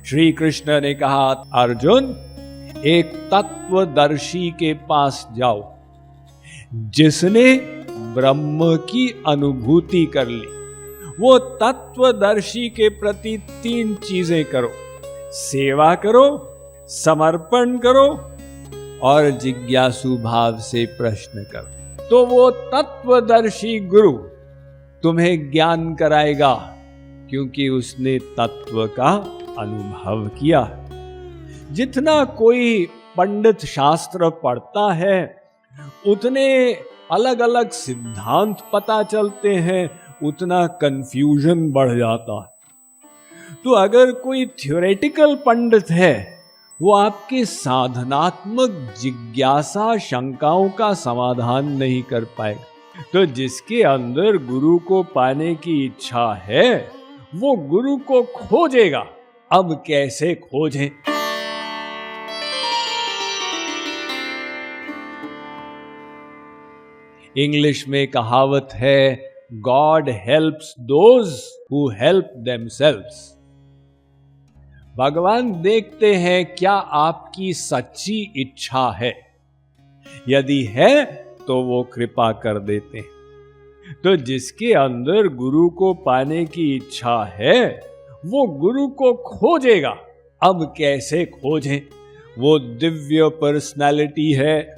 श्री कृष्ण ने कहा, अर्जुन, एक तत्वदर्शी के पास जाओ जिसने ब्रह्म की अनुभूति कर ली। वो तत्वदर्शी के प्रति 3 चीजें करो: सेवा करो, समर्पण करो और जिज्ञासु भाव से प्रश्न करो। तो वो तत्वदर्शी गुरु तुम्हें ज्ञान कराएगा, क्योंकि उसने तत्व का अनुभव किया। जितना कोई पंडित शास्त्र पढ़ता है, उतने अलग अलग सिद्धांत पता चलते हैं, उतना कंफ्यूजन बढ़ जाता है। तो अगर कोई थ्योरेटिकल पंडित है, वो आपके साधनात्मक जिज्ञासा शंकाओं का समाधान नहीं कर पाएगा। तो जिसके अंदर गुरु को पाने की इच्छा है, वो गुरु को खोजेगा। अब कैसे खोजें? इंग्लिश में कहावत है, God helps those who help themselves. भगवान देखते हैं क्या आपकी सच्ची इच्छा है। यदि है तो वो कृपा कर देते हैं। तो जिसके अंदर गुरु को पाने की इच्छा है, वो गुरु को खोजेगा। अब कैसे खोजें? वो दिव्य पर्सनालिटी है,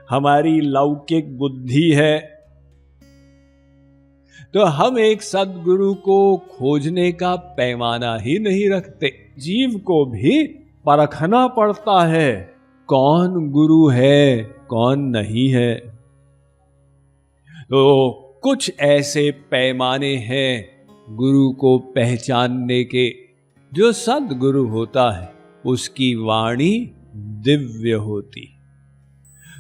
हमारी लौकिक बुद्धि है। तो हम एक सद्गुरु को खोजने का पैमाना ही नहीं रखते। जीव को भी परखना पड़ता है, कौन गुरु है, कौन नहीं है। तो कुछ ऐसे पैमाने हैं गुरु को पहचानने के। जो सद्गुरु होता है, उसकी वाणी दिव्य होती।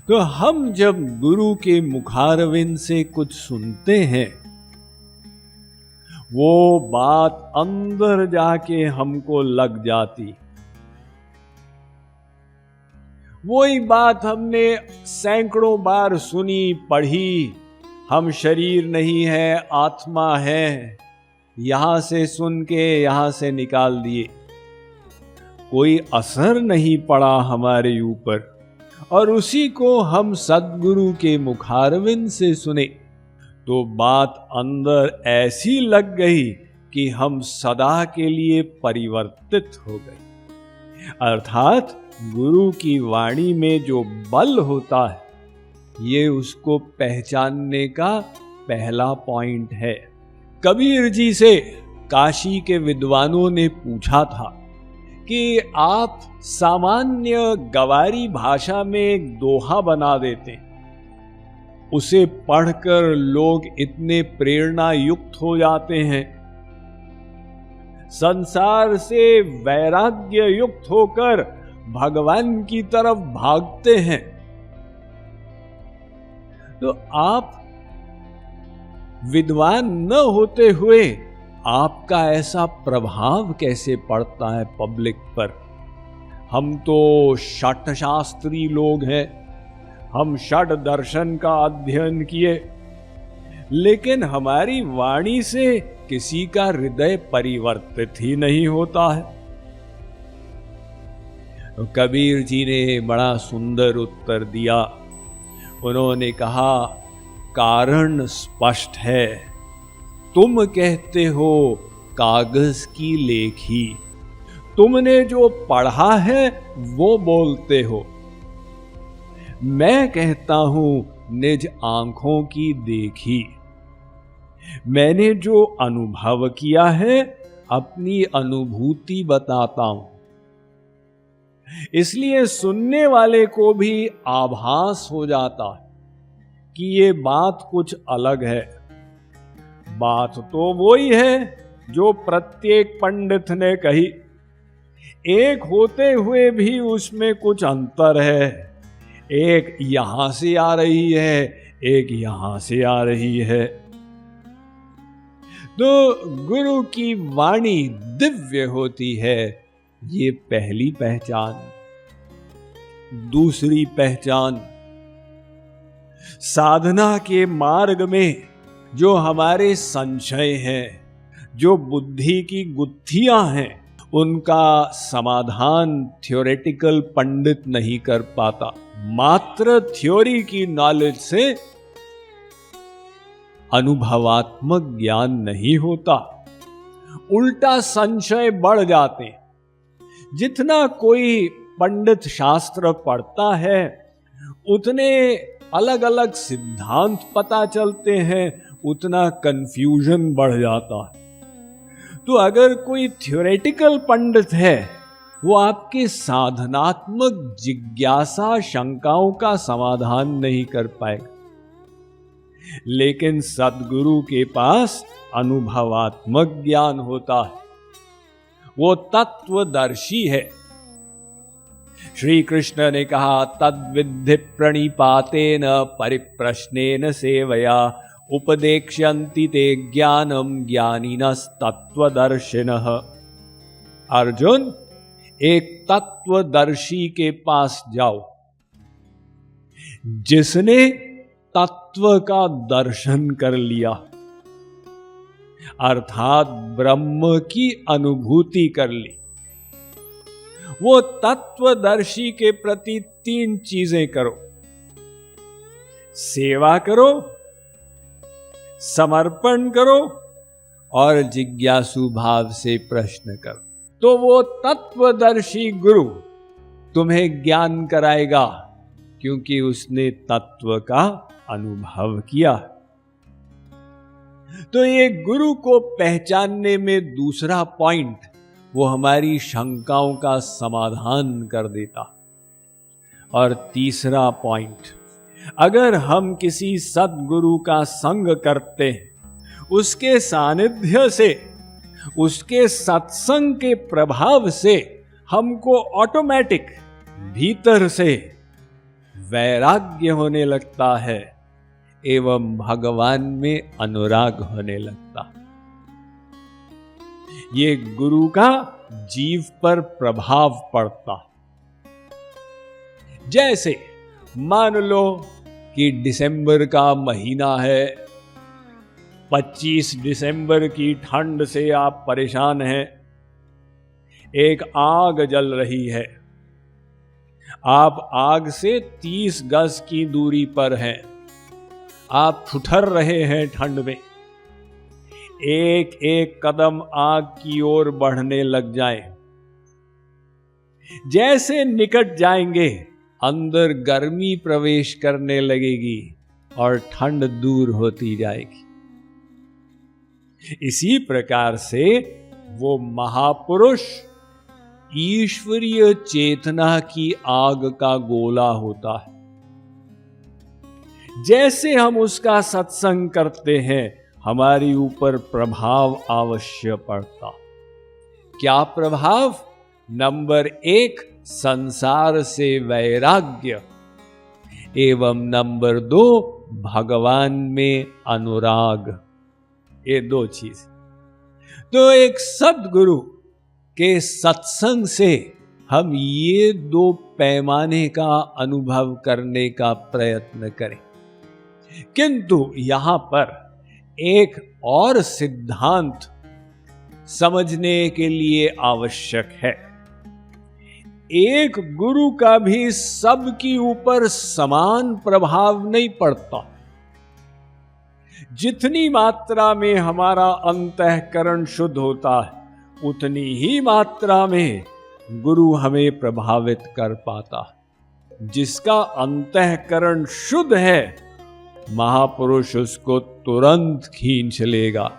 तो हम जब गुरु के मुखारविंद से कुछ सुनते हैं, वो बात अंदर जाके हमको लग जाती। वही बात हमने सैकड़ों बार सुनी, पढ़ी। हम शरीर नहीं है, आत्मा है, यहां से सुन के यहां से निकाल दिए। कोई असर नहीं पड़ा हमारे ऊपर, और उसी को हम सद्गुरु के मुखारविंद से सुने तो बात अंदर ऐसी लग गई कि हम सदा के लिए परिवर्तित हो गए। अर्थात गुरु की वाणी में जो बल होता है, ये उसको पहचानने का पहला पॉइंट है। कबीर जी से काशी के विद्वानों ने पूछा था कि आप सामान्य गवारी भाषा में एक दोहा बना देते, उसे पढ़कर लोग इतने प्रेरणा युक्त हो जाते हैं, संसार से वैराग्य युक्त होकर भगवान की तरफ भागते हैं। तो आप विद्वान न होते हुए आपका ऐसा प्रभाव कैसे पड़ता है पब्लिक पर? हम तो षट शास्त्री लोग हैं, हम षट दर्शन का अध्ययन किए, लेकिन हमारी वाणी से किसी का हृदय परिवर्तित ही नहीं होता है। तो कबीर जी ने बड़ा सुंदर उत्तर दिया। उन्होंने कहा, कारण स्पष्ट है, तुम कहते हो कागज की लेखी, तुमने जो पढ़ा है वो बोलते हो। मैं कहता हूं निज आंखों की देखी, मैंने जो अनुभव किया है अपनी अनुभूति बताता हूं। इसलिए सुनने वाले को भी आभास हो जाता है कि ये बात कुछ अलग है। बात तो वही है जो प्रत्येक पंडित ने कही, एक होते हुए भी उसमें कुछ अंतर है। एक यहां से आ रही है, एक यहां से आ रही है। तो गुरु की वाणी दिव्य होती है, ये पहली पहचान। दूसरी पहचान, साधना के मार्ग में जो हमारे संशय हैं, जो बुद्धि की गुत्थियां हैं, उनका समाधान थ्योरेटिकल पंडित नहीं कर पाता। मात्र थ्योरी की नॉलेज से अनुभवात्मक ज्ञान नहीं होता, उल्टा संशय बढ़ जाते हैं। जितना कोई पंडित शास्त्र पढ़ता है उतने अलग अलग सिद्धांत पता चलते हैं, उतना कंफ्यूजन बढ़ जाता है। तो अगर कोई थ्योरेटिकल पंडित है, वो आपके साधनात्मक जिज्ञासा शंकाओं का समाधान नहीं कर पाएगा। लेकिन सद्गुरु के पास अनुभवात्मक ज्ञान होता है, वो तत्वदर्शी है। श्री कृष्ण ने कहा, तद्विद्धि प्रणिपातेन परिप्रश्नेन सेवया उपदेक्ष्यन्ति ते ज्ञानम ज्ञानिनस्तत्वदर्शिनः। अर्जुन, एक तत्वदर्शी के पास जाओ जिसने तत्व का दर्शन कर लिया, अर्थात ब्रह्म की अनुभूति कर ली। वो तत्वदर्शी के प्रति 3 चीजें करो: सेवा करो, समर्पण करो और जिज्ञासु भाव से प्रश्न करो। तो वो तत्वदर्शी गुरु तुम्हें ज्ञान कराएगा, क्योंकि उसने तत्व का अनुभव किया। तो ये गुरु को पहचानने में दूसरा पॉइंट, वो हमारी शंकाओं का समाधान कर देता। और तीसरा पॉइंट, अगर हम किसी सद्गुरु का संग करते हैं, उसके सानिध्य से, उसके सत्संग के प्रभाव से हमको ऑटोमेटिक भीतर से वैराग्य होने लगता है एवं भगवान में अनुराग होने लगता। ये गुरु का जीव पर प्रभाव पड़ता। जैसे मान लो कि दिसंबर का महीना है, 25 दिसंबर की ठंड से आप परेशान हैं, एक आग जल रही है, आप आग से 30 गज की दूरी पर हैं, आप ठुठर रहे हैं ठंड में, एक एक कदम आग की ओर बढ़ने लग जाएं। जैसे निकट जाएंगे अंदर गर्मी प्रवेश करने लगेगी और ठंड दूर होती जाएगी। इसी प्रकार से वो महापुरुष ईश्वरीय चेतना की आग का गोला होता है। जैसे हम उसका सत्संग करते हैं, हमारी ऊपर प्रभाव अवश्य पड़ता। क्या प्रभाव? नंबर 1, संसार से वैराग्य, एवं नंबर 2, भगवान में अनुराग। ये 2 चीज। तो एक सद्गुरु के सत्संग से हम ये 2 पैमाने का अनुभव करने का प्रयत्न करें। किंतु यहां पर एक और सिद्धांत समझने के लिए आवश्यक है। एक गुरु का भी सबके ऊपर समान प्रभाव नहीं पड़ता। जितनी मात्रा में हमारा अंतःकरण शुद्ध होता है, उतनी ही मात्रा में गुरु हमें प्रभावित कर पाता। जिसका अंतःकरण शुद्ध है, महापुरुष उसको तुरंत खींच लेगा।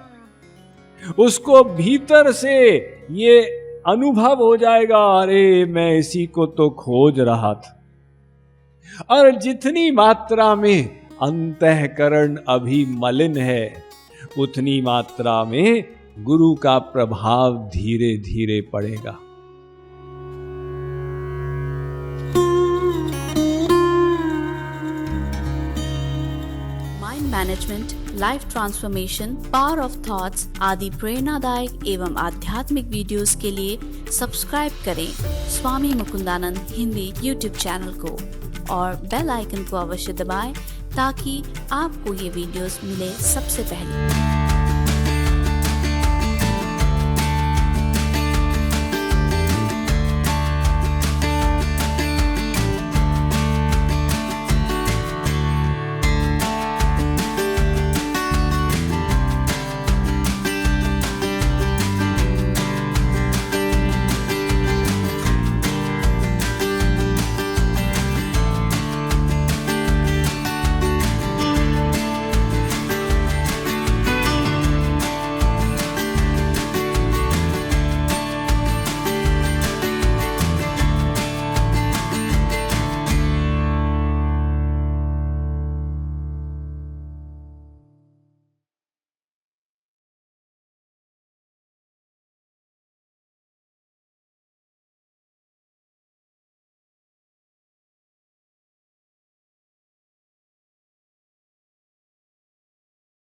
उसको भीतर से ये अनुभव हो जाएगा, अरे मैं इसी को तो खोज रहा था। और जितनी मात्रा में अंतःकरण अभी मलिन है, उतनी मात्रा में गुरु का प्रभाव धीरे धीरे पड़ेगा। Mind management, life transformation, power of thoughts आदि प्रेरणादायक एवं आध्यात्मिक वीडियोस के लिए सब्सक्राइब करें स्वामी मुकुंदानंद हिंदी यूट्यूब चैनल को और बेल आइकन को अवश्य दबाएं ताकि आपको ये वीडियोस मिले सबसे पहले।